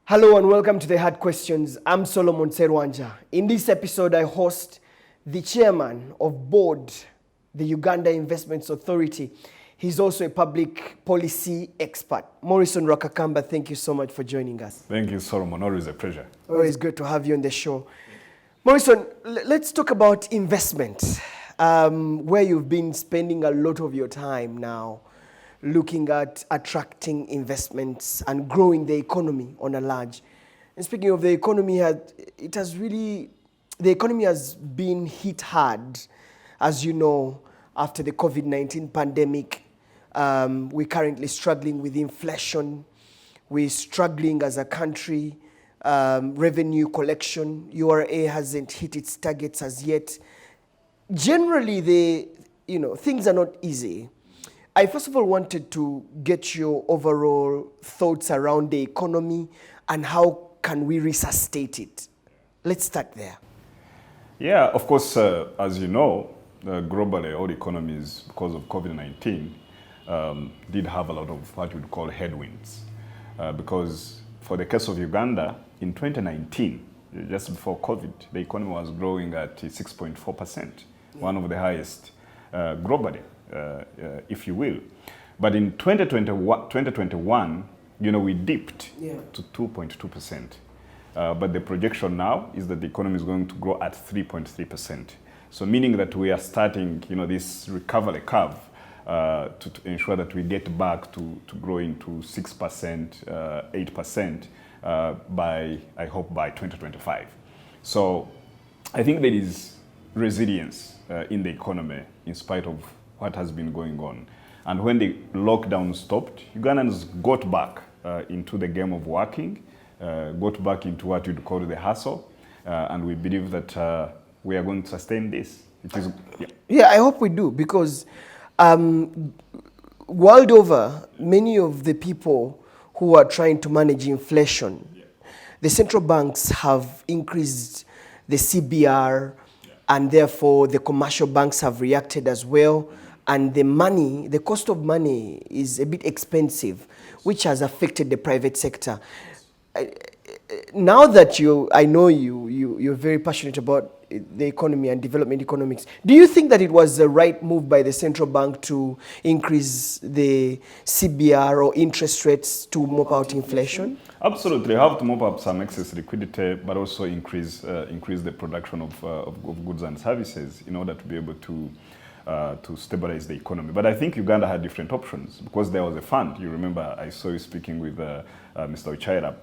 Hello and welcome to the Hard Questions. I'm Solomon Serwanja. In this episode, I host the chairman of board, the Uganda Investments Authority. He's also a public policy expert. Morrison Rwakakamba, thank you so much for joining us. Thank you, Solomon. Always a pleasure. Always good to have you on the show. Morrison, let's talk about investment, where you've been spending a lot of your time now looking at attracting investments and growing the economy on a large. And speaking of the economy, the economy has been hit hard, as you know, after the COVID-19 pandemic. We're currently struggling with inflation. We're struggling as a country. Revenue collection, UIA hasn't hit its targets as yet. Generally, things are not easy. I first of all wanted to get your overall thoughts around the economy and how can we resuscitate it. Let's start there. Yeah, of course, as you know, globally, all economies, because of COVID-19, did have a lot of what we'd call headwinds. Because for the case of Uganda, in 2019, just before COVID, the economy was growing at 6.4%, one of the highest globally. If you will. But in 2021, we dipped to 2.2%. But the projection now is that the economy is going to grow at 3.3%. So meaning that we are starting, this recovery curve to ensure that we get back to growing to 6%, 8% by 2025. So I think there is resilience in the economy in spite of what has been going on. And when the lockdown stopped, Ugandans got back into the game of working, got back into what you'd call the hustle, and we believe that we are going to sustain this. Yeah, I hope we do, because world over, many of the people who are trying to manage inflation, the central banks have increased the CBR, and therefore the commercial banks have reacted as well. And the cost of money is a bit expensive, which has affected the private sector. Now that I know you're very passionate about the economy and development economics, do you think that it was the right move by the central bank to increase the CBR or interest rates to mop out inflation? Absolutely. You have to mop up some excess liquidity, but also increase the production of goods and services in order to be able to stabilize the economy. But I think Uganda had different options because there was a fund. You remember I saw you speaking with Mr. Ochairap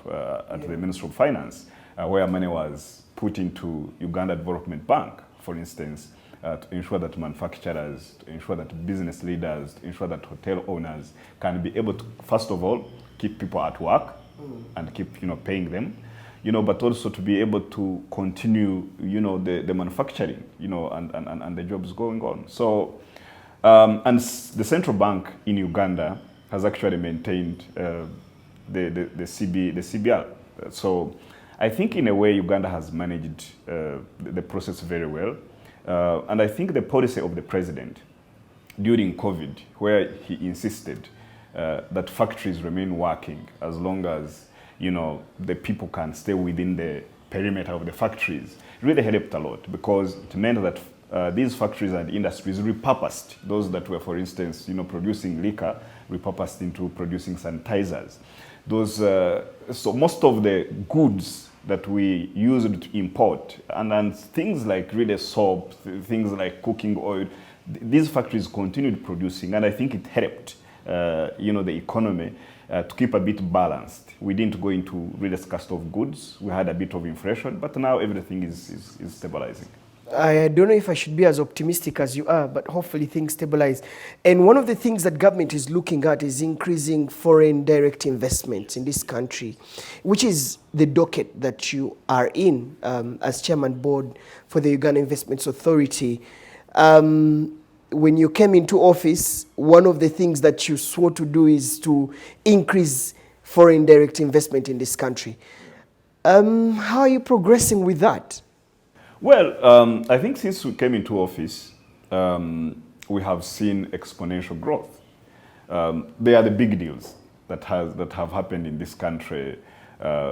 at the Ministry of Finance, where money was put into Uganda Development Bank, for instance, to ensure that manufacturers, to ensure that business leaders, to ensure that hotel owners can be able to, first of all, keep people at work and keep paying them. But also to be able to continue, the manufacturing, and the jobs going on. So, and the central bank in Uganda has actually maintained the CBR. So, I think in a way Uganda has managed the process very well, and I think the policy of the president during COVID, where he insisted that factories remain working as long as the people can stay within the perimeter of the factories, really helped a lot, because it meant that these factories and industries repurposed those that were, for instance, producing liquor, repurposed into producing sanitizers. So most of the goods that we used to import, and things like really soap, things like cooking oil, these factories continued producing, and I think it helped, the economy to keep a bit balanced. We didn't go into really scarcity of goods. We had a bit of inflation, but now everything is stabilizing. I don't know if I should be as optimistic as you are, but hopefully things stabilize. And one of the things that government is looking at is increasing foreign direct investments in this country, which is the docket that you are in as chairman board for the Uganda Investments Authority. When you came into office, one of the things that you swore to do is to increase foreign direct investment in this country. How are you progressing with that? Well, I think since we came into office, we have seen exponential growth. They are the big deals that have happened in this country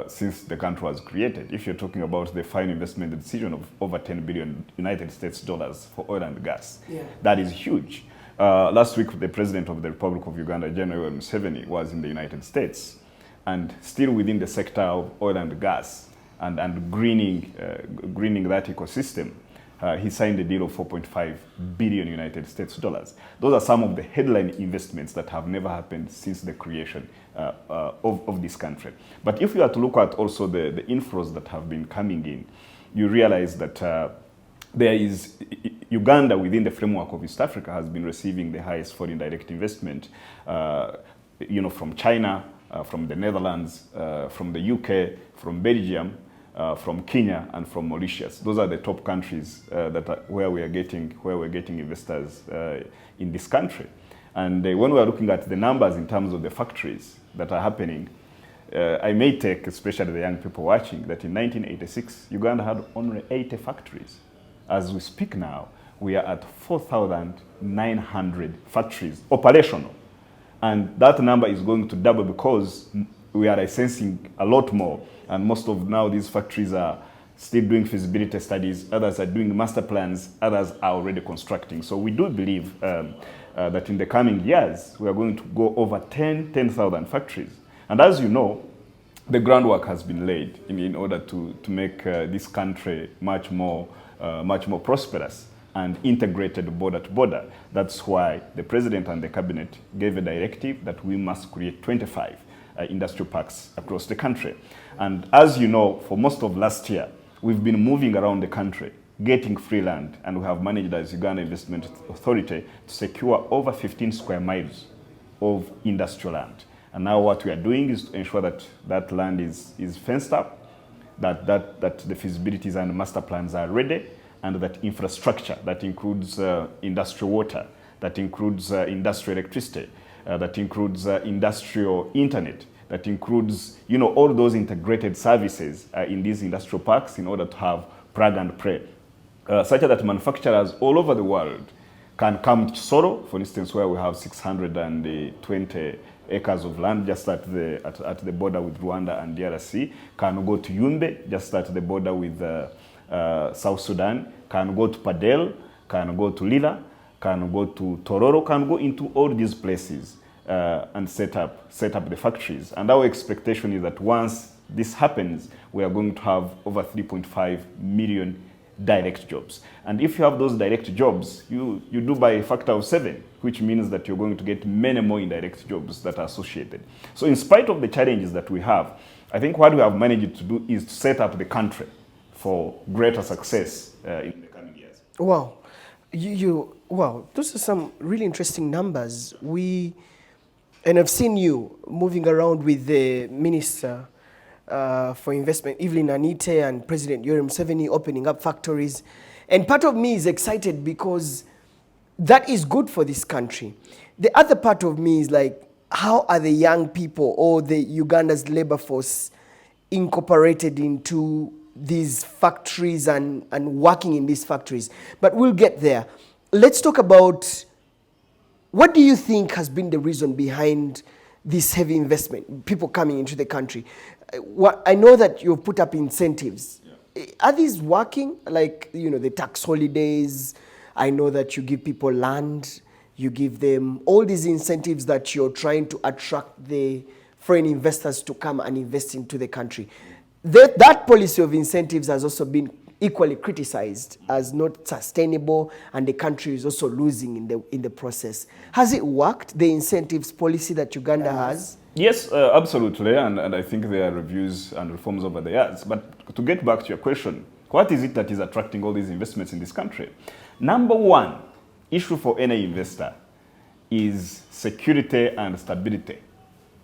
since the country was created. If you're talking about the final investment decision of over 10 billion United States dollars for oil and gas, that is huge. Last week, the president of the Republic of Uganda, General Museveni, was in the United States, and still within the sector of oil and gas and greening that ecosystem. He signed a deal of 4.5 billion United States dollars. Those are some of the headline investments that have never happened since the creation of this country. But if you are to look at also the inflows that have been coming in, you realize that there is Uganda within the framework of East Africa has been receiving the highest foreign direct investment, from China, from the Netherlands, from the UK, from Belgium, from Kenya, and from Mauritius. Those are the top countries where we're getting investors in this country. And when we are looking at the numbers in terms of the factories that are happening, I may take, especially the young people watching, that in 1986, Uganda had only 80 factories. As we speak now, we are at 4,900 factories operational. And that number is going to double because we are licensing a lot more. And most of now these factories are still doing feasibility studies, others are doing master plans, others are already constructing. So we do believe that in the coming years, we are going to go over 10,000 factories. And as you know, the groundwork has been laid in order to make this country much more prosperous and integrated border to border. That's why the president and the cabinet gave a directive that we must create 25 industrial parks across the country. And as you know, for most of last year, we've been moving around the country, getting free land, and we have managed as Uganda Investment Authority to secure over 15 square miles of industrial land. And now what we are doing is to ensure that that land is fenced up, that the feasibilities and master plans are ready, and that infrastructure, that includes industrial water, that includes industrial electricity, that includes industrial internet, that includes all those integrated services in these industrial parks in order to have plug and play, such that manufacturers all over the world can come to Soro, for instance, where we have 620 acres of land just at the border with Rwanda and DRC, can go to Yumbe, just at the border with South Sudan, can go to Padel, can go to Lila, can go to Tororo, can go into all these places and set up the factories. And our expectation is that once this happens, we are going to have over 3.5 million direct jobs. And if you have those direct jobs, you do by a factor of 7, which means that you're going to get many more indirect jobs that are associated. So in spite of the challenges that we have, I think what we have managed to do is to set up the country for greater success in the coming years. Wow. Wow, those are some really interesting numbers. And I've seen you moving around with the Minister for Investment, Evelyn Anite, and President Yoweri Museveni opening up factories. And part of me is excited because that is good for this country. The other part of me is like, how are the young people or the Uganda's labor force incorporated into these factories and working in these factories? But we'll get there. Let's talk about, what do you think has been the reason behind this heavy investment, people coming into the country? I know that you've put up incentives. Yeah. Are these working? Like, the tax holidays. I know that you give people land. You give them all these incentives that you're trying to attract the foreign investors to come and invest into the country. That policy of incentives has also been equally criticized as not sustainable, and the country is also losing in the process. Has it worked, the incentives policy that Uganda has? Yes, absolutely, and I think there are reviews and reforms over the years. But to get back to your question, what is it that is attracting all these investments in this country? Number one issue for any investor is security and stability.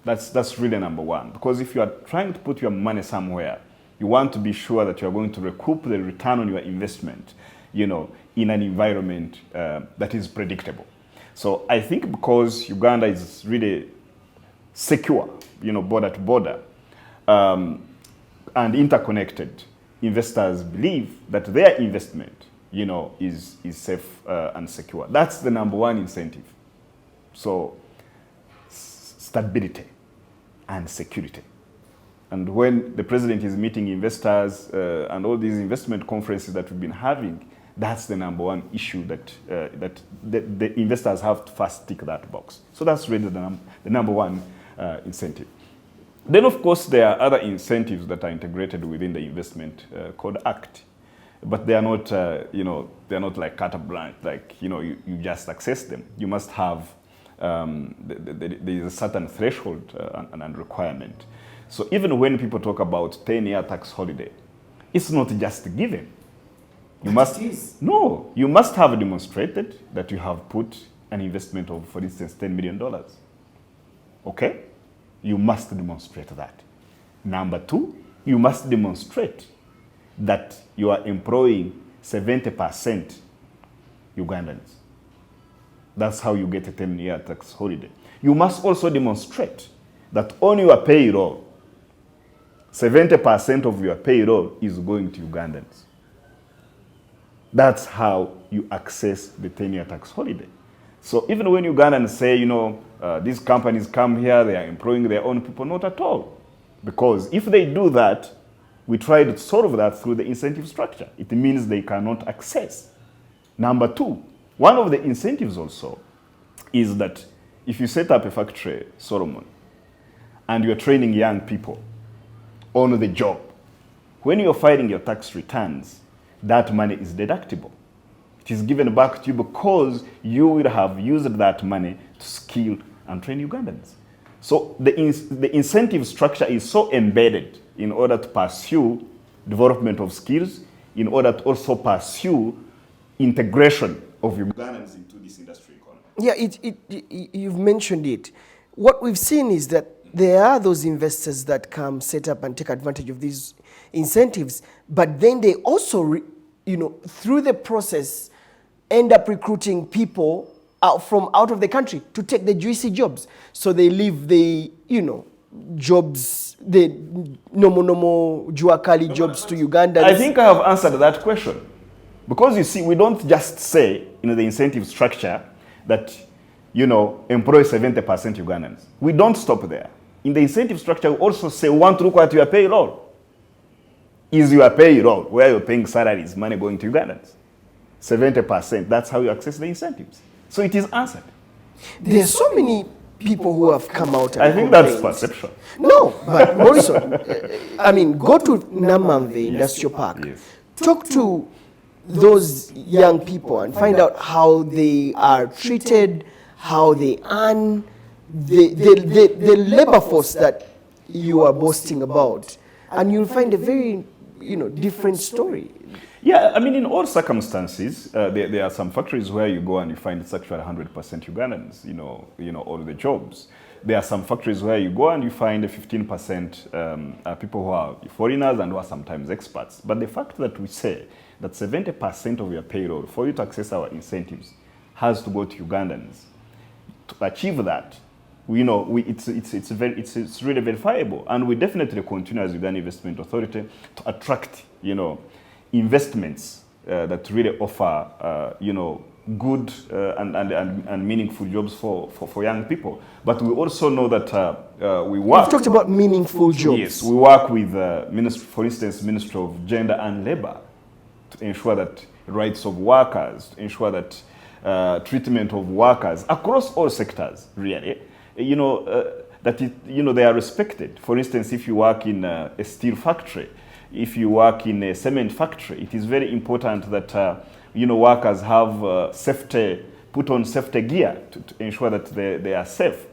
That's really number one, because if you are trying to put your money somewhere, you want to be sure that you are going to recoup the return on your investment, in an environment that is predictable. So I think because Uganda is really secure, border to border, and interconnected, investors believe that their investment, is safe and secure. That's the number one incentive. So stability and security. And when the president is meeting investors and all these investment conferences that we've been having, that's the number one issue that the investors have to first tick that box. So that's really the number one incentive. Then, of course, there are other incentives that are integrated within the investment called ACT. But they are not, they're not like carte blanche, like, you just access them. You must have, there is a certain threshold and requirement. So even when people talk about 10-year tax holiday, it's not just given. You must, no, you must have demonstrated that you have put an investment of, for instance, $10 million. Okay? You must demonstrate that. Number two, you must demonstrate that you are employing 70% Ugandans. That's how you get a 10-year tax holiday. You must also demonstrate that on your payroll, 70% of your payroll is going to Ugandans. That's how you access the 10-year tax holiday. So even when Ugandans say, these companies come here, they are employing their own people, not at all. Because if they do that, we try to solve that through the incentive structure. It means they cannot access. Number two, one of the incentives also is that if you set up a factory, Solomon, and you're training young people on the job, when you're filing your tax returns, that money is deductible. It is given back to you because you will have used that money to skill and train Ugandans. So the incentive structure is so embedded in order to pursue development of skills, in order to also pursue integration of Ugandans into this industry economy. Yeah, you've mentioned it. What we've seen is that there are those investors that come, set up and take advantage of these incentives, but then they also, through the process, end up recruiting people from out of the country to take the juicy jobs. So they leave the, jobs, the normal Juakali jobs to Ugandans. I think I have answered that question. Because you see, we don't just say in the incentive structure that, employ 70% Ugandans. We don't stop there. In the incentive structure, we also say we want to look at your payroll. Is your payroll, where you're paying salaries, money going to Ugandans? 70%, that's how you access the incentives. So it is answered. There are so many people who have come out and I think that's perception. No, but Morrison, go to Namamve Industrial Park. Yes. Talk to those young people and find out how they are treated, how they earn, the labor force that you are boasting about. And you'll find a very, different story. Yeah, in all circumstances, there are some factories where you go and you find it's actually 100% Ugandans, all the jobs. There are some factories where you go and you find 15% people who are foreigners and who are sometimes expats. But the fact that we say that 70% of your payroll for you to access our incentives has to go to Ugandans, to achieve that, it's really verifiable, and we definitely continue as Uganda Investment Authority to attract, investments that really offer, good and meaningful jobs for young people. But we also know that we work. You've talked about meaningful jobs. Yes, we work with, for instance, Ministry of Gender and Labor to ensure that rights of workers, to ensure that treatment of workers across all sectors, really, that they are respected. For instance, if you work in a steel factory, if you work in a cement factory, it is very important that workers have safety, put on safety gear to ensure that they are safe.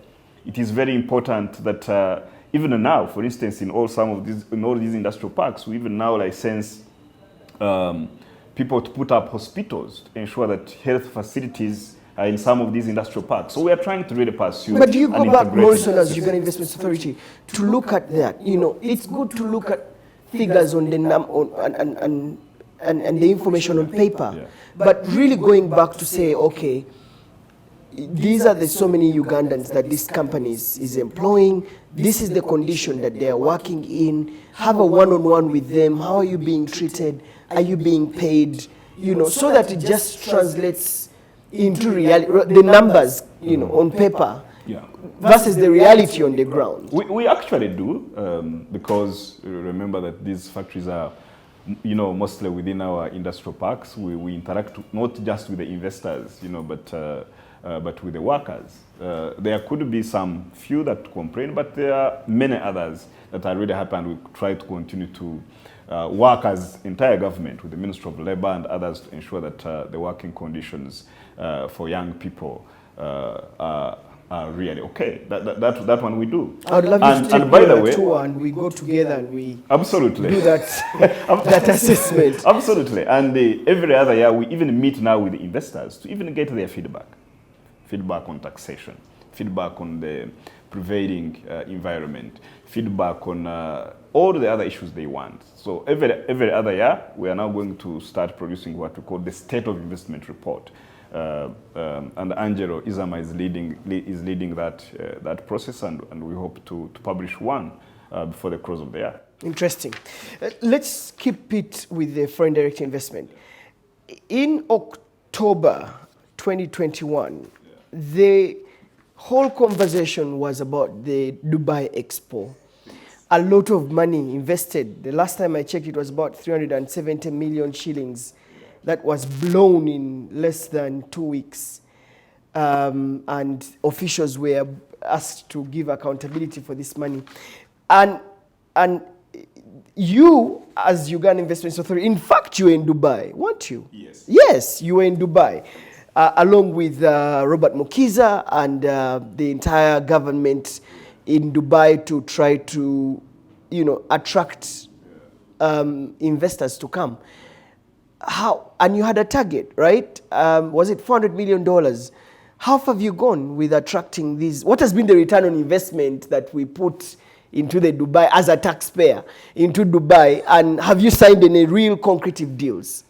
It is very important that even now, for instance, in all these industrial parks, we even now license people to put up hospitals to ensure that health facilities are in some of these industrial parks. So we are trying to really pursue. But do you go back, Morrison, as Uganda Investment Authority, to look at that? It's good to look at figures on the and the information on paper, Yeah. but really going back to say, okay, these are the so many Ugandans that this company is employing. This is the condition that they are working in. Have a one-on-one with them. How are you being treated? Are you being paid? So that it just translates into reality. The numbers, on paper, Yeah. versus the reality on the ground? We actually do, because remember that these factories are, mostly within our industrial parks. We interact not just with the investors, but with the workers. There could be some few that complain, but there are many others that are really happy, and we try to continue to work as entire government with the Ministry of Labour and others to ensure that the working conditions for young people are really okay. That one we do. I would love you to take and by the way, tour and we go together and we absolutely do that assessment. Absolutely. And every other year we even meet now with the investors to even get their feedback on taxation, feedback on the prevailing environment, feedback on all the other issues they want. So every other year we are now going to start producing what we call the State of Investment Report. And Angelo Izama is leading that process, and we hope to publish one before the close of the year. Interesting. Let's keep it with the foreign direct investment. In October 2021, the whole conversation was about the Dubai Expo. A lot of money invested. The last time I checked, it was about 370 million shillings. That was blown in less than 2 weeks. And officials were asked to give accountability for this money. And you, as Uganda Investment Authority, in fact, you were in Dubai, weren't you? Yes. Yes, you were in Dubai, along with Robert Mukiza and the entire government in Dubai to try to, attract investors to come. How? And you had a target, right? Was it $400 million? How far have you gone with attracting these? What has been the return on investment that we put into the Dubai as a taxpayer into Dubai? And have you signed any real concrete deals?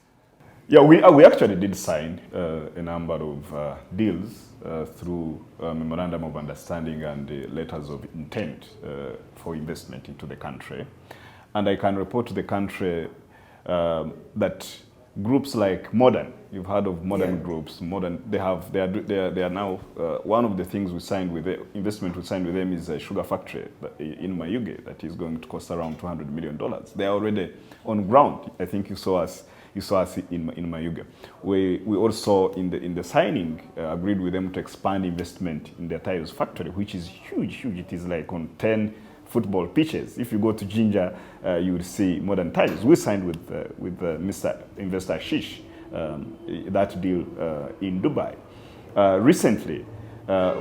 Yeah, we actually did sign a number of deals through memorandum of understanding and letters of intent for investment into the country. And I can report to the country that groups like Modern, you've heard of Modern groups. Modern, they are now one of the things we signed with the investment we signed with them is a sugar factory in Mayuge that is going to cost around $200 million. They are already on ground. I think you saw us in Mayuge. We also in the signing agreed with them to expand investment in their tiles factory, which is huge. It is like on 10 football pitches. If you go to Jinja, you will see Modern Tiles. We signed with Mr. Investor Ashish that deal in Dubai. Recently,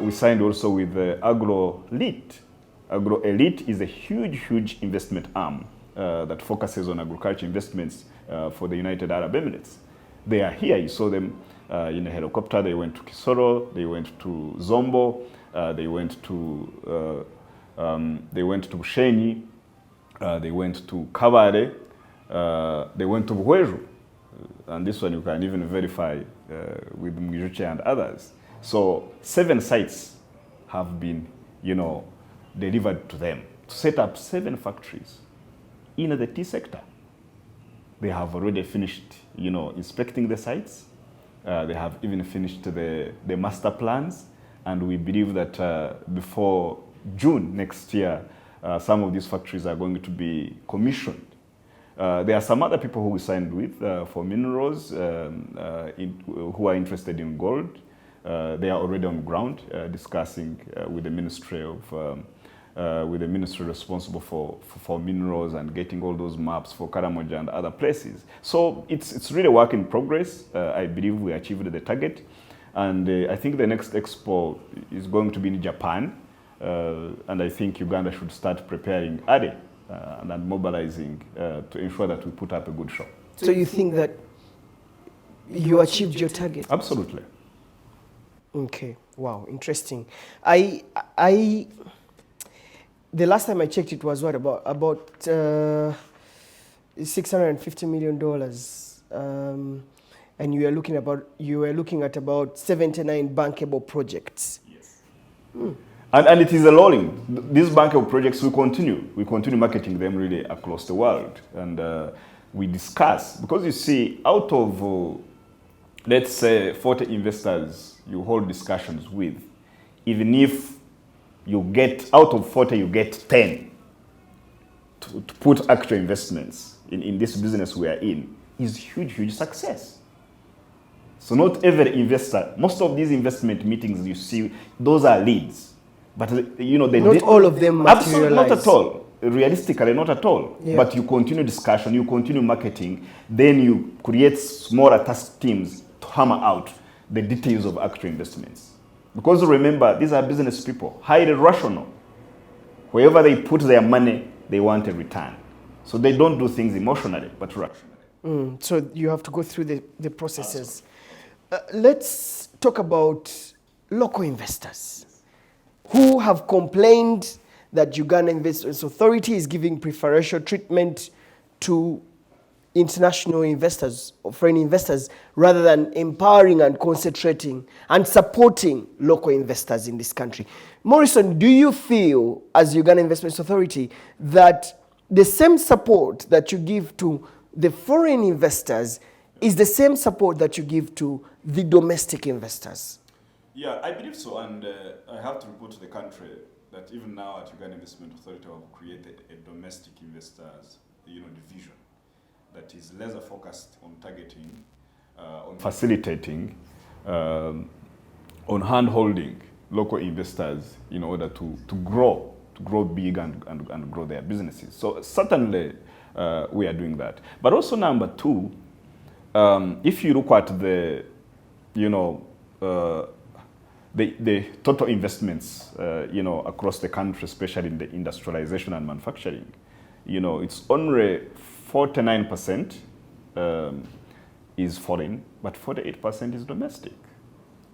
we signed also with Agro Elite. Agro Elite is a huge investment arm that focuses on agriculture investments for the United Arab Emirates. They are here. You saw them in a helicopter. They went to Kisoro. They went to Zombo. They went to Bushenyi, they went to Kabare, they went to Buweru, and this one you can even verify with Mwijuche and others. So 7 sites have been, delivered to them to set up 7 factories in the tea sector. They have already finished, inspecting the sites. They have even finished the master plans, and we believe that before June next year, some of these factories are going to be commissioned. There are some other people who we signed with for minerals who are interested in gold. They are already on ground discussing with the ministry responsible for minerals and getting all those maps for Karamoja and other places. So it's really a work in progress. I believe we achieved the target, and I think the next expo is going to be in Japan. And I think Uganda should start preparing early and mobilizing to ensure that we put up a good show. So you think that you achieved your target? Absolutely. Okay. Wow. Interesting. The last time I checked, it was what about $650 million, and you were looking at about 79 bankable projects. Yes. And it is a rolling. These bankable projects, we continue marketing them really across the world. And we discuss, because you see, out of, let's say, 40 investors you hold discussions with, even if you get, out of 40, you get 10 to put actual investments in this business we are in is huge success. So not every investor, most of these investment meetings you see, those are leads. But you know, not all of them materialize. Absolutely not at all. Realistically, not at all. Yeah. But you continue discussion, you continue marketing, then you create smaller task teams to hammer out the details of actual investments. Because remember, these are business people, highly rational. Wherever they put their money, they want a return. So they don't do things emotionally, but rationally. So you have to go through the processes. Let's talk about local investors who have complained that Uganda Investment Authority is giving preferential treatment to international investors or foreign investors rather than empowering and concentrating and supporting local investors in this country. Morrison, do you feel, as Uganda Investment Authority, that the same support that you give to the foreign investors is the same support that you give to the domestic investors? Yeah, I believe so, and I have to report to the country that even now at Uganda Investment Authority, we have created a domestic investors, division that is laser focused on targeting, on facilitating, on hand-holding local investors in order to grow big and grow their businesses. So certainly we are doing that. But also number two, if you look at the total investments, across the country, especially in the industrialization and manufacturing, it's only 49% is foreign, but 48% is domestic.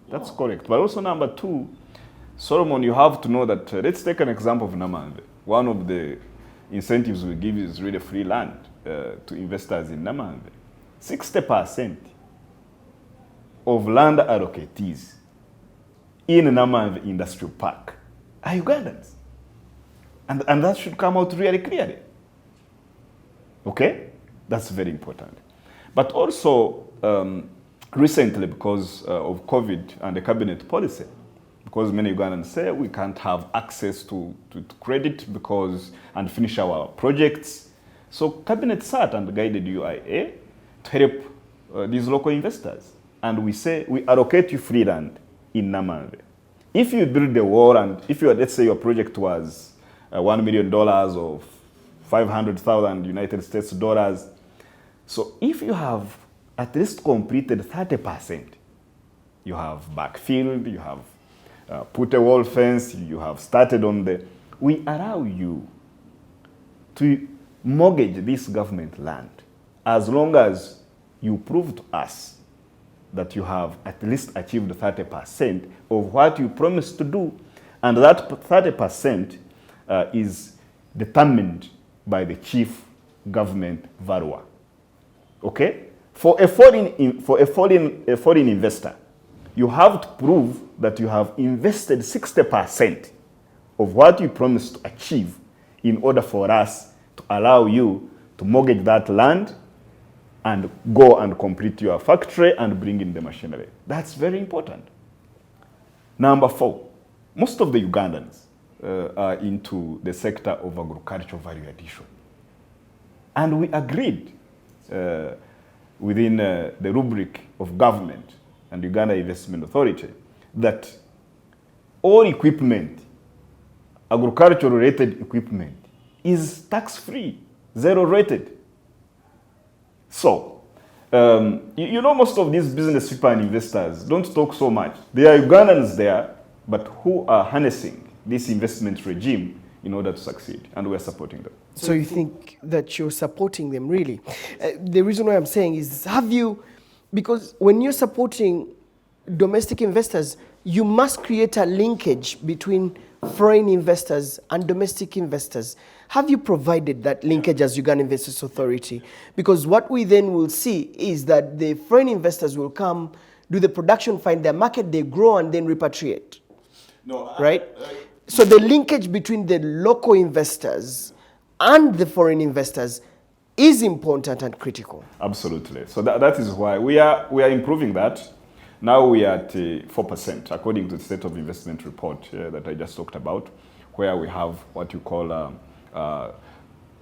That's correct. But also number two, Solomon, you have to know that, let's take an example of Namanga. One of the incentives we give is really free land to investors in Namanga. 60% of land allocatees in Namanga Industrial Park are Ugandans. And that should come out really clearly. Okay? That's very important. But also, recently, because of COVID and the cabinet policy, because many Ugandans say we can't have access to credit and finish our projects. So cabinet sat and guided UIA to help these local investors. And we say, we allocate you free land in Namanga. If you build the wall and if let's say your project was $1 million or 500,000 United States dollars. So if you have at least completed 30%, you have backfilled, you have put a wall fence, you have started we allow you to mortgage this government land as long as you prove to us that you have at least achieved 30% of what you promised to do, and that 30% is determined by the chief government valuer. Okay? For a foreign investor, you have to prove that you have invested 60% of what you promised to achieve in order for us to allow you to mortgage that land and go and complete your factory and bring in the machinery. That's very important. Number 4, most of the Ugandans are into the sector of agricultural value addition. And we agreed within the rubric of government and Uganda Investment Authority that all equipment, agricultural-related equipment, is tax-free, zero-rated. So, most of these business people and investors don't talk so much. There are Ugandans there, but who are harnessing this investment regime in order to succeed, and we're supporting them. So you think that you're supporting them, really? The reason why I'm saying is, because when you're supporting domestic investors, you must create a linkage between foreign investors and domestic investors. Have you provided that linkage as Uganda Investors Authority? Because what we then will see is that the foreign investors will come, do the production, find their market, they grow, and then repatriate. No, right? So the linkage between the local investors and the foreign investors is important and critical. Absolutely. So that is why we are improving that. Now we are at 4%, according to the State of Investment report that I just talked about, where we have what you call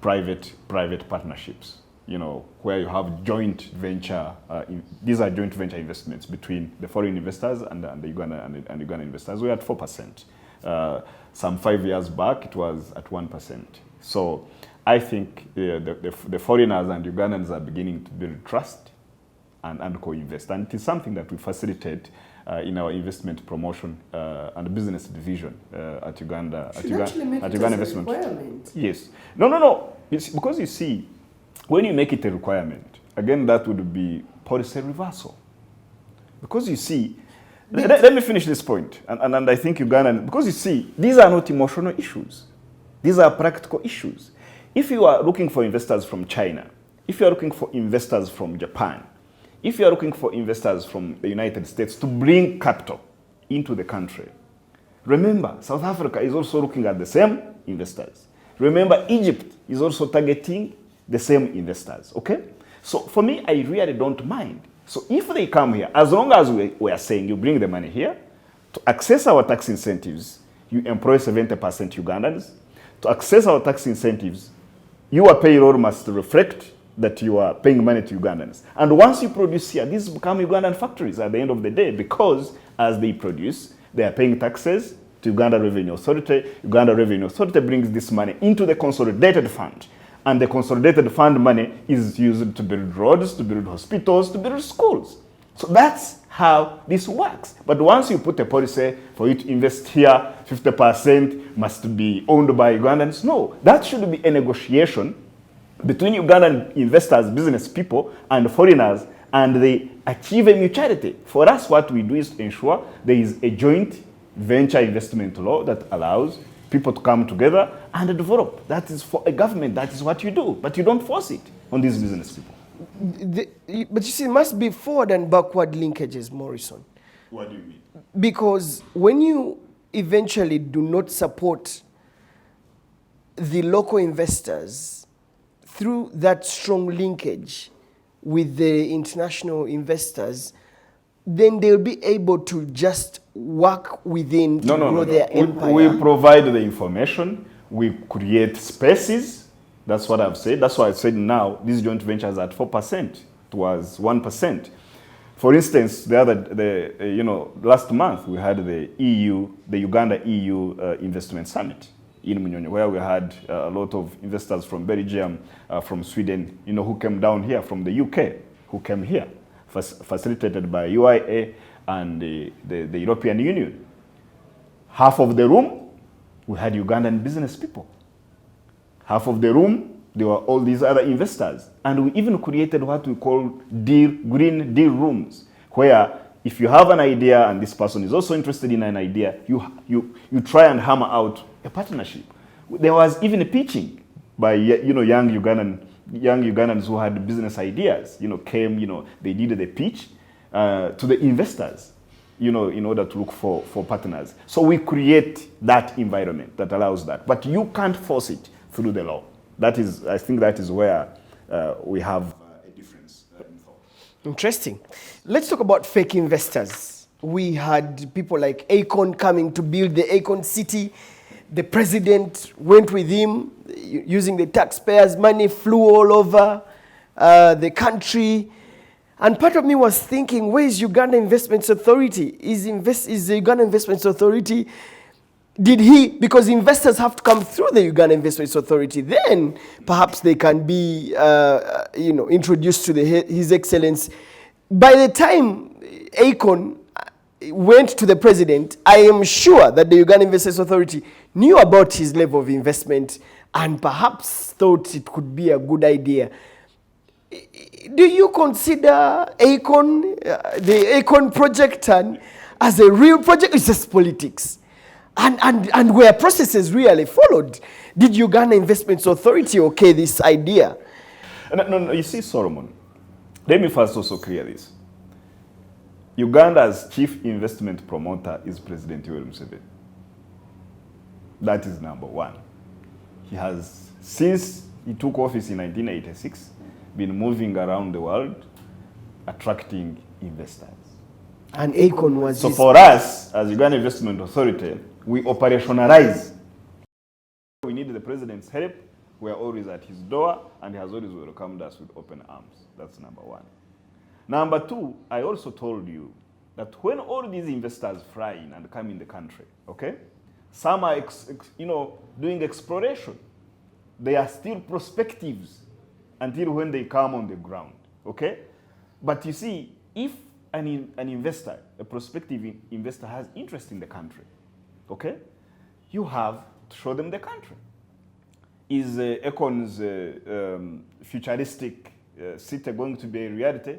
private partnerships. You know, where you have joint venture. These are joint venture investments between the foreign investors and the Uganda investors. We're at 4%. Some 5 years back, it was at 1%. So I think the foreigners and Ugandans are beginning to build trust and co-invest. And it is something that we facilitate in our investment promotion and business division at Uganda. At Uganda Investment. Requirement. Yes. No. It's because you see, when you make it a requirement, again, that would be policy reversal. Because you see, let me finish this point. And I think Uganda, because you see, these are not emotional issues. These are practical issues. If you are looking for investors from China, if you are looking for investors from Japan, if you are looking for investors from the United States to bring capital into the country, remember, South Africa is also looking at the same investors. Remember, Egypt is also targeting the same investors, okay? So for me, I really don't mind. So if they come here, as long as we are saying you bring the money here, to access our tax incentives, you employ 70% Ugandans. To access our tax incentives, your payroll must reflect that you are paying money to Ugandans. And once you produce here, these become Ugandan factories at the end of the day, because as they produce, they are paying taxes to Uganda Revenue Authority. Uganda Revenue Authority brings this money into the consolidated fund. And the consolidated fund money is used to build roads, to build hospitals, to build schools. So that's how this works. But once you put a policy for you to invest here, 50% must be owned by Ugandans. No, that should be a negotiation between Ugandan investors, business people, and foreigners, and they achieve a mutuality. For us, what we do is to ensure there is a joint venture investment law that allows people to come together and develop. That is for a government. That is what you do. But you don't force it on these business people. But you see, it must be forward and backward linkages, Morrison. What do you mean? Because when you eventually do not support the local investors through that strong linkage with the international investors, then they'll be able to just work within to grow their empire. We provide the information, we create spaces. That's what I've said. That's why I said now these joint ventures are at 4%. It was 1%. For instance, last month we had the Uganda EU Investment Summit in Munyonyo, where we had a lot of investors from Belgium, from Sweden, who came down here, from the UK, who came here, facilitated by UIA and the European Union. Half of the room, we had Ugandan business people. Half of the room, there were all these other investors. And we even created what we call green deal rooms, where if you have an idea and this person is also interested in an idea, you try and hammer out a partnership. There was even a pitching by young Ugandans who had business ideas. Came, they did the pitch to the investors, in order to look for partners. So we create that environment that allows that, but you can't force it through the law. I think that is where we have a difference in thought. Interesting. Let's talk about fake investors. We had people like Akon coming to build the Akon city. The president went with him using the taxpayers' money, flew all over the country. And part of me was thinking, where is Uganda Investments Authority? Is the Uganda Investments Authority, because investors have to come through the Uganda Investments Authority, then perhaps they can be, introduced to His Excellency. By the time Akon went to the president, I am sure that the Uganda Investments Authority knew about his level of investment and perhaps thought it could be a good idea. Do you consider Akon, the Akon project, as a real project? It's just politics. And where processes really followed. Did Uganda Investments Authority okay this idea? No, you see, Solomon, let me first also clear this. Uganda's chief investment promoter is President Yoweri Museveni. That is number one. He has, since he took office in 1986, been moving around the world, attracting investors. And ACON was So for us, as Uganda Investment Authority, we operationalize. We need the president's help. We are always at his door, and he has always welcomed us with open arms. That's number one. Number two, I also told you that when all these investors fly in and come in the country, okay, some are doing exploration. They are still prospectives until when they come on the ground, okay? But you see, if an investor, a prospective investor has interest in the country, okay, you have to show them the country. Is ACON's futuristic city going to be a reality?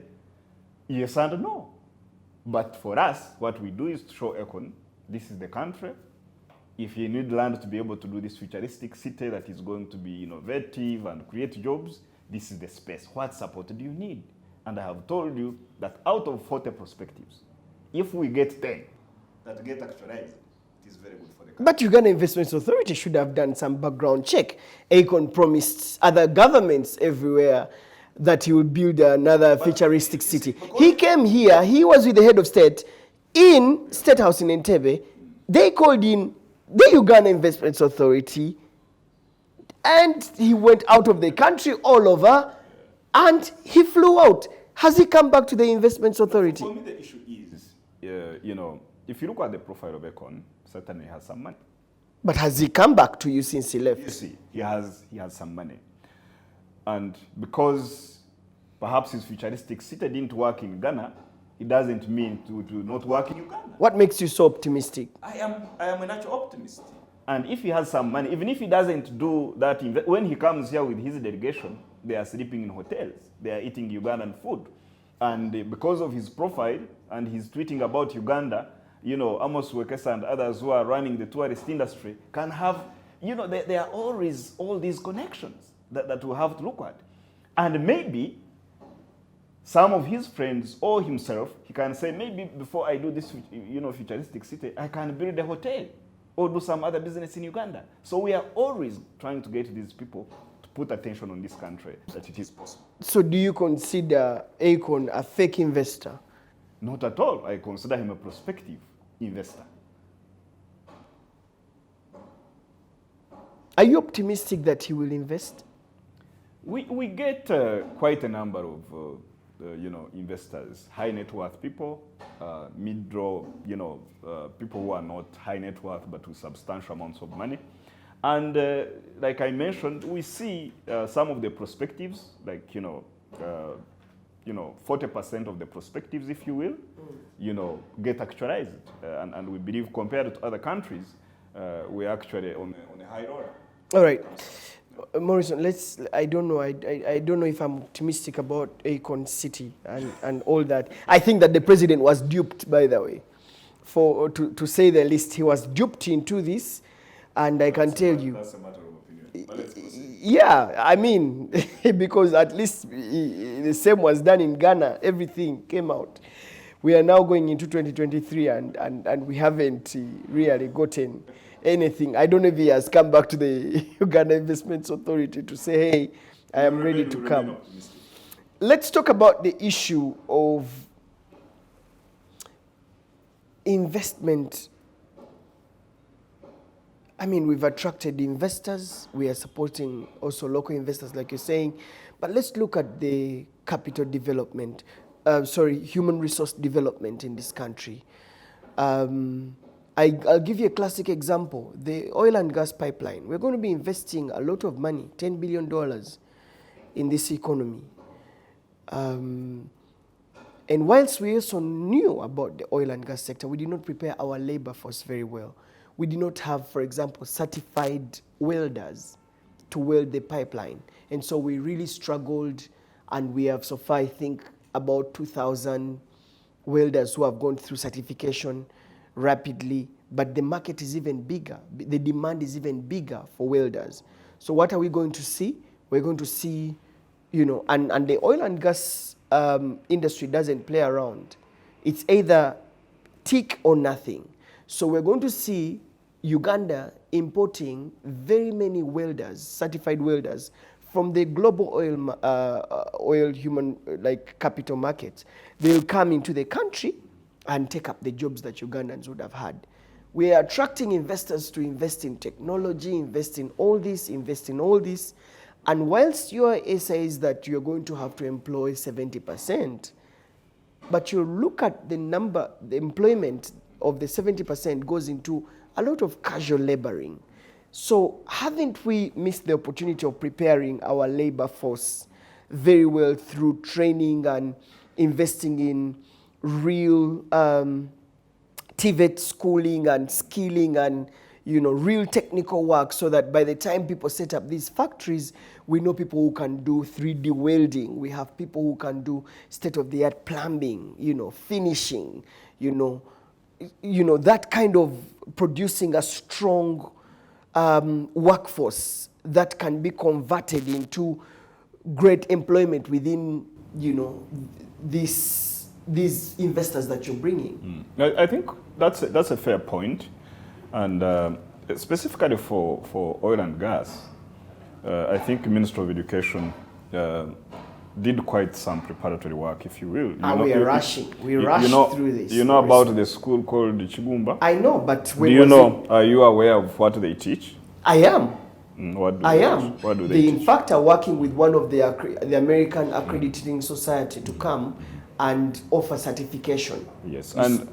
Yes and no. But for us, what we do is to show ACON, this is the country. If you need land to be able to do this futuristic city that is going to be innovative and create jobs, this is the space. What support do you need? And I have told you that out of 40 perspectives, if we get 10 that get actualized, it is very good for the country. But Uganda Investments Authority should have done some background check. ACON promised other governments everywhere that he would build another futuristic city. He came here, he was with the head of state in State House in Entebbe. They called in the Uganda Investments Authority, and he went out of the country all over, and he flew out. Has he come back to the Investments Authority? For me, the issue is, if you look at the profile of ACON, certainly he has some money. But has he come back to you since he left? You see, he has some money. And because perhaps his futuristic city didn't work in Ghana, it doesn't mean to not work in Uganda. What makes you so optimistic? I am a natural optimist. And if he has some money, even if he doesn't do that, when he comes here with his delegation, they are sleeping in hotels. They are eating Ugandan food. And because of his profile and his tweeting about Uganda, Amos Wekesa and others who are running the tourist industry can have, there are always all these connections that we have to look at. And maybe some of his friends or himself, he can say, maybe before I do this, futuristic city, I can build a hotel or do some other business in Uganda. So we are always trying to get these people to put attention on this country, that it is possible. So do you consider ACON a fake investor? Not at all. I consider him a prospective investor. Are you optimistic that he will invest? We get quite a number of investors, high net worth people, mid-draw, people who are not high net worth but with substantial amounts of money. And like I mentioned, we see some of the prospectives, like 40% of the prospectives, if you will, get actualized. And we believe compared to other countries, we're actually on a high road. All right. Morrison, I don't know if I'm optimistic about ACON City and all that. I think that the president was duped, by the way. To say the least, he was duped into this, and I can tell you. That's a matter of opinion. But let's proceed. Yeah, I mean, because at least the same was done in Ghana. Everything came out. We are now going into 2023, and we haven't really gotten anything. I don't know if he has come back to the Uganda Investments Authority to say, hey, I am ready to come. Let's talk about the issue of investment. I mean, we've attracted investors. We are supporting also local investors, like you're saying. But let's look at the capital development, human resource development in this country. I'll give you a classic example. The oil and gas pipeline. We're going to be investing a lot of money, $10 billion in this economy. And whilst we also knew about the oil and gas sector, we did not prepare our labor force very well. We did not have, for example, certified welders to weld the pipeline. And so we really struggled, and we have so far, I think, about 2,000 welders who have gone through certification rapidly, but the market is even bigger. The demand is even bigger for welders. So what are we going to see? We're going to see, and the oil and gas industry doesn't play around. It's either tick or nothing. So we're going to see Uganda importing very many welders, certified welders, from the global oil human capital markets. They'll come into the country, and take up the jobs that Ugandans would have had. We are attracting investors to invest in technology, invest in all this, invest in all this. And whilst UIA says that you're going to have to employ 70%, but you look at the number, the employment of the 70% goes into a lot of casual laboring. So haven't we missed the opportunity of preparing our labor force very well through training and investing in real TVET schooling and skilling and real technical work, so that by the time people set up these factories, we know people who can do 3D welding. We have people who can do state-of-the-art plumbing, finishing, that kind of producing a strong workforce that can be converted into great employment within, these investors that you're bringing. I think that's a fair point. And specifically for oil and gas, I think the Ministry of Education did quite some preparatory work, if you will. We are rushing. We rushed through this. You know about the school called Chigumba? I know, but when do you know? Are you aware of what they teach? I am. What do they They, teach? in fact, are working with one of the American Accrediting Society to come and offer certification. Yes, and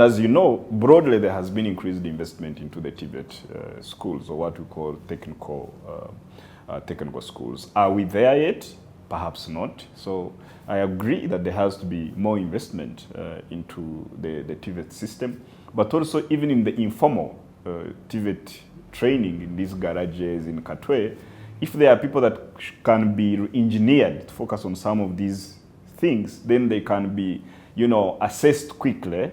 as you know, broadly there has been increased investment into the TVET schools, or what we call technical schools. Are we there yet? Perhaps not. So I agree that there has to be more investment into the TVET system, but also even in the informal TVET training in these garages in Katwe, if there are people that can be engineered to focus on some of these things, then they can be, assessed quickly,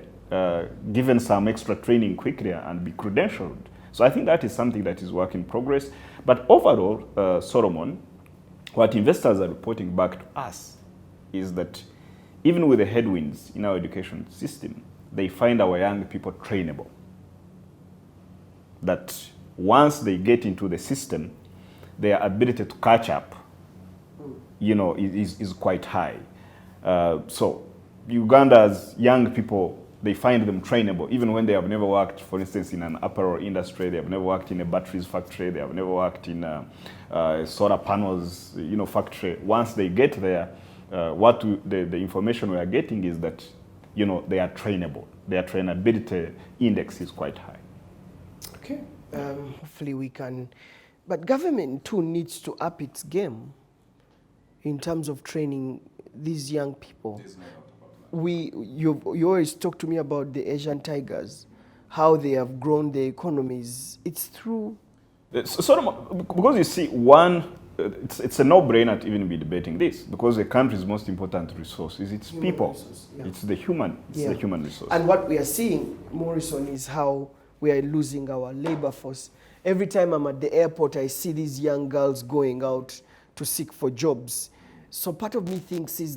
given some extra training quickly, and be credentialed. So I think that is something that is work in progress. But overall, Solomon, what investors are reporting back to us is that even with the headwinds in our education system, they find our young people trainable. That once they get into the system, their ability to catch up, is quite high. So Uganda's young people, they find them trainable, even when they have never worked, for instance, in an apparel industry, they have never worked in a batteries factory, they have never worked in a solar panels, factory. Once they get there, the information we are getting is that, they are trainable. Their trainability index is quite high. Okay, hopefully we can, but government too needs to up its game in terms of training these young people. You always talk to me about the Asian tigers, how they have grown their economies. It's through... because you see, it's a no-brainer to even be debating this, because the country's most important resource is its people. Resource, yeah. It's the human resource. And what we are seeing, Morrison, is how we are losing our labor force. Every time I'm at the airport, I see these young girls going out to seek for jobs. So part of me thinks has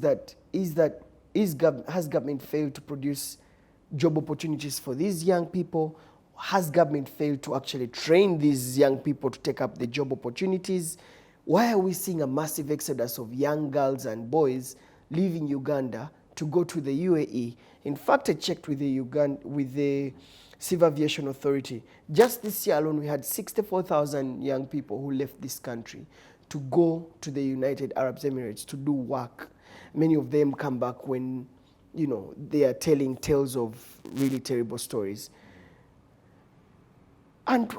government failed to produce job opportunities for these young people? Has government failed to actually train these young people to take up the job opportunities? Why are we seeing a massive exodus of young girls and boys leaving Uganda to go to the UAE? In fact, I checked with the Civil Aviation Authority. Just this year alone, we had 64,000 young people who left this country to go to the United Arab Emirates to do work. Many of them come back when, they are telling tales of really terrible stories. And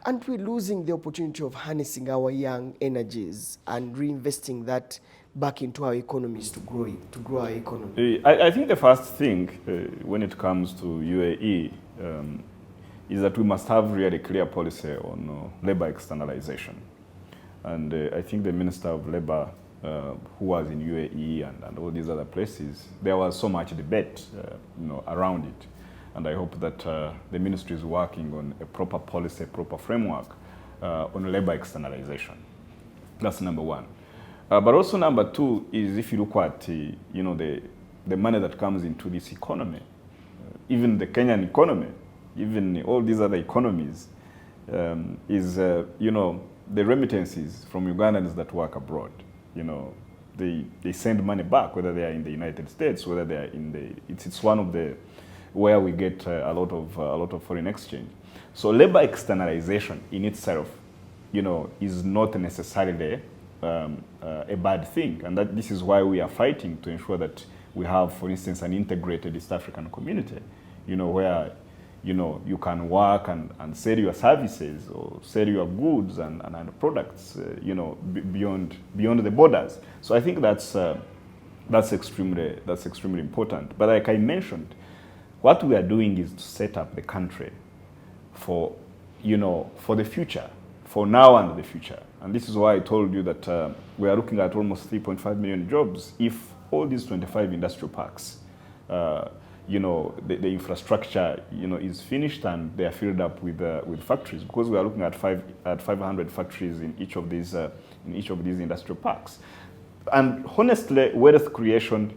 aren't we losing the opportunity of harnessing our young energies and reinvesting that back into our economies to grow our economy? I think the first thing when it comes to UAE is that we must have really clear policy on labor externalization. And I think the Minister of Labor, who was in UAE and all these other places, there was so much debate around it. And I hope that the ministry is working on a proper policy, proper framework on labor externalization. That's number one. But also number two is, if you look at the money that comes into this economy, even the Kenyan economy, even all these other economies, is the remittances from Ugandans that work abroad. they send money back, whether they are in the United States, whether they are in the, it's one of the, where we get a lot of foreign exchange. So labor externalization in itself, you know, is not necessarily a bad thing, and that this is why we are fighting to ensure that we have, for instance, an integrated East African community, you know, where, you know, you can work and sell your services or sell your goods and products, you know, beyond the borders. So I think that's extremely important. But like I mentioned, what we are doing is to set up the country for, you know, for the future, for now and the future. And this is why I told you that we are looking at almost 3.5 million jobs if all these 25 industrial parks, you know, the infrastructure, you know, is finished and they are filled up with factories, because we are looking at 500 factories in each of these industrial parks. And honestly, wealth creation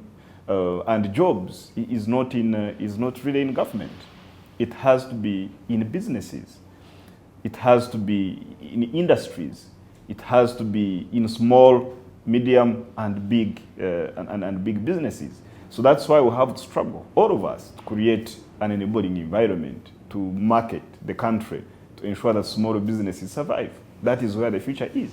and jobs is not really in government. It has to be in businesses. It has to be in industries. It has to be in small, medium, and big big businesses. So that's why we have to struggle, all of us, to create an enabling environment to market the country, to ensure that small businesses survive. That is where the future is.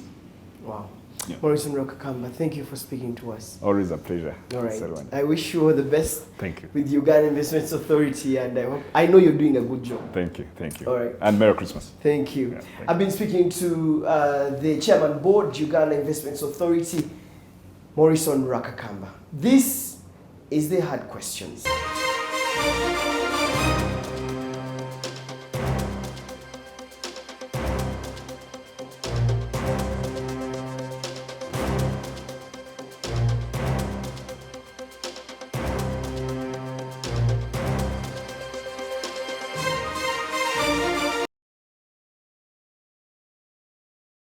Wow. Yeah. Morrison Rwakakamba, thank you for speaking to us. Always a pleasure. All right. Everyone. I wish you all the best. Thank you. With Uganda Investments Authority, and I know you're doing a good job. Thank you. Thank you. All right. And Merry Christmas. Thank you. Yeah, thank I've been speaking to the Chairman Board, Uganda Investments Authority, Morrison Rwakakamba. This is the Hard Questions.